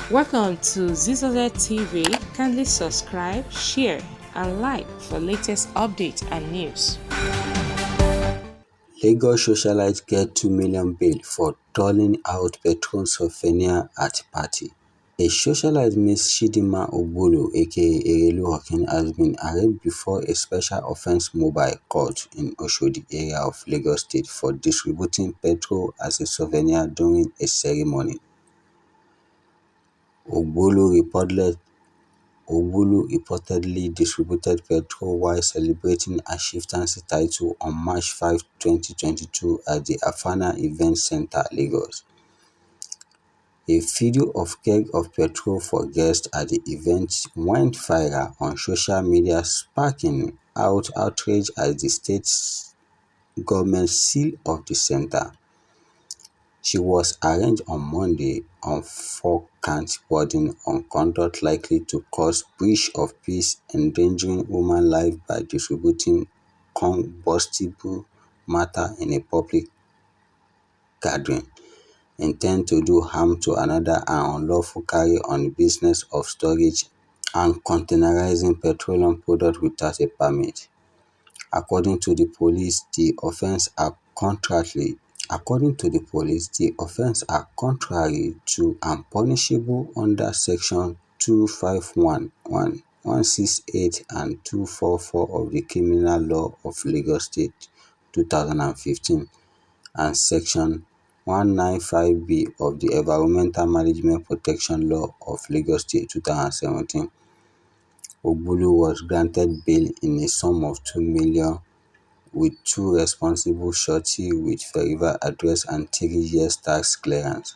Welcome to Zisodel TV. Kindly subscribe, share, and like for latest updates and news. Lagos socialite get 2 million bail for doling out petrol souvenir at party. A socialite Ms. Chidinma Ogbolo aka Erelu Hawking has been arraigned before a special offence mobile court in Oshodi area of Lagos State for distributing petrol as a souvenir during a ceremony. Ogbolo reportedly distributed petrol while celebrating a chieftaincy title on March 5, 2022 at the Afana Event Centre, Lagos. A video of keg of petrol for guests at the event went viral on social media, sparking outrage as the state government seal of the centre. She was arraigned on Monday on 4 counts bordering on conduct likely to cause breach of peace, endangering human life by distributing combustible matter in a public gathering, intent to do harm to another, and unlawful carry on business of storage and containerizing petroleum products without a permit. According to the police, the offence are contrary to and punishable under Section 251, 168 and 244 of the Criminal Law of Lagos State 2015 and Section 195B of the Environmental Management Protection Law of Lagos State 2017. Ogbulu was granted bail in a sum of 2 million with 2 responsible surety with verified address and 3 years tax clearance.